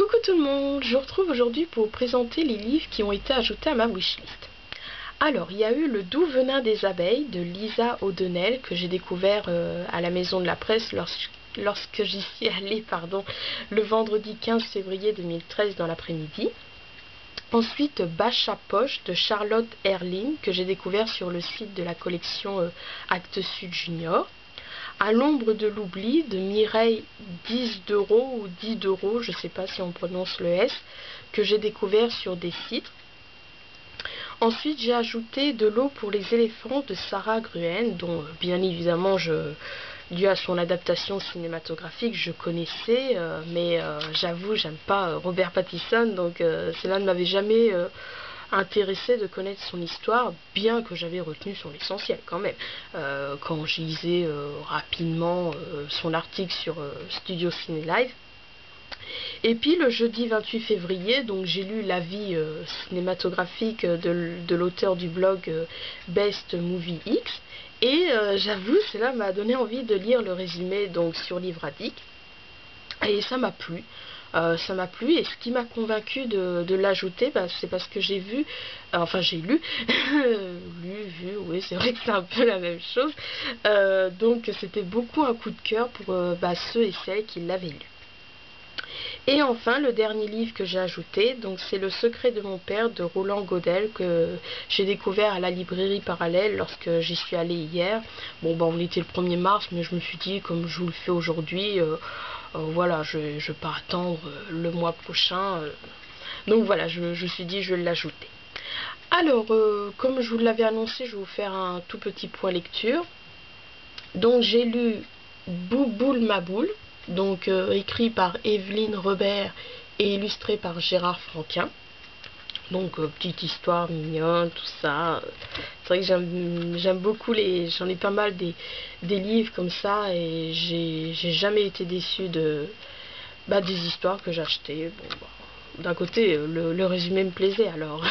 Coucou tout le monde, je vous retrouve aujourd'hui pour vous présenter les livres qui ont été ajoutés à ma wishlist. Alors, il y a eu Le doux venin des abeilles de Lisa O'Donnell que j'ai découvert à la Maison de la Presse lorsque j'y suis allée le vendredi 15 février 2013 dans l'après-midi. Ensuite, Bacha Poche de Charlotte Erling que j'ai découvert sur le site de la collection Actes Sud Junior. À l'ombre de l'oubli de Mireille 10 d'euros ou 10 d'euros, je ne sais pas si on prononce le S, que j'ai découvert sur des sites. Ensuite, j'ai ajouté De l'eau pour les éléphants de Sarah Gruen, dont bien évidemment, dû à son adaptation cinématographique, je connaissais, mais j'avoue, j'aime pas Robert Pattinson, donc cela ne m'avait jamais intéressé de connaître son histoire, bien que j'avais retenu son essentiel quand même. Quand je lisais rapidement son article sur Studio Ciné Live. Et puis le jeudi 28 février, donc j'ai lu l'avis cinématographique de l'auteur du blog Best Movie X. Et j'avoue, cela m'a donné envie de lire le résumé donc sur Livre Addict. Et ça m'a plu. Et ce qui m'a convaincu de l'ajouter, c'est parce que j'ai vu, j'ai lu, oui, c'est vrai que c'est un peu la même chose. Donc c'était beaucoup un coup de cœur pour ceux et celles qui l'avaient lu. Et enfin, le dernier livre que j'ai ajouté, donc c'est Le secret de mon père de Roland Godel que j'ai découvert à la librairie Parallèle lorsque j'y suis allée hier. Bon, on était le 1er mars, mais je me suis dit, comme je vous le fais aujourd'hui, voilà, je ne vais pas attendre le mois prochain. Donc voilà, je me suis dit, je vais l'ajouter. Alors, comme je vous l'avais annoncé, je vais vous faire un tout petit point lecture. Donc j'ai lu Bouboule ma boule, donc écrit par Evelyne Robert et illustré par Gérard Franquin. Donc petite histoire mignonne, tout ça. C'est vrai que j'aime beaucoup j'en ai pas mal des livres comme ça et j'ai jamais été déçue des histoires que j'achetais. D'un côté, le résumé me plaisait alors.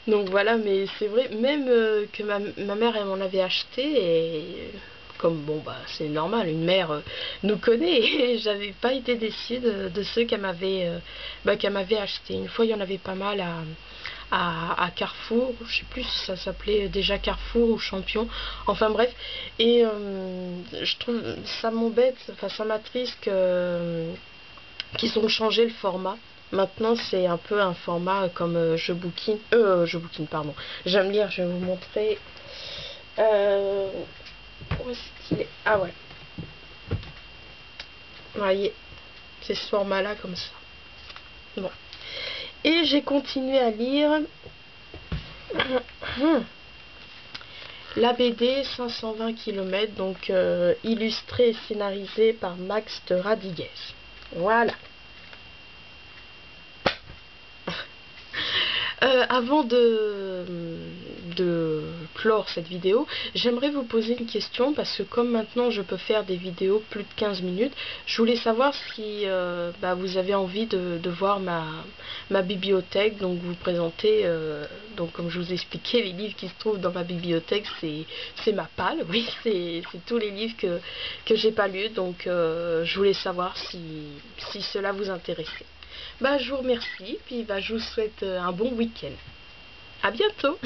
Donc voilà, mais c'est vrai, même que ma mère elle m'en avait acheté et comme c'est normal, une mère nous connaît et j'avais pas été déçue de ceux qu'elle m'avait acheté. Une fois il y en avait pas mal à Carrefour, je sais plus si ça s'appelait déjà Carrefour ou Champion, enfin bref, et je trouve ça m'embête, ça m'attriste qu'ils ont changé le format. Maintenant, c'est un peu un format comme je bouquine, pardon. J'aime lire, je vais vous montrer. Où est-ce qu'il est? Ah ouais. Vous voyez, c'est ce format-là comme ça. Bon. Et j'ai continué à lire la BD 520 km, donc illustrée et scénarisée par Max de Radiguez. Voilà. Avant de clore cette vidéo, j'aimerais vous poser une question parce que comme maintenant je peux faire des vidéos plus de 15 minutes, je voulais savoir si vous avez envie de voir ma bibliothèque, donc vous présenter, donc comme je vous expliquais, les livres qui se trouvent dans ma bibliothèque, c'est ma palle, oui, c'est tous les livres que j'ai pas lus, donc je voulais savoir si cela vous intéressait. Je vous remercie, puis je vous souhaite un bon week-end. À bientôt!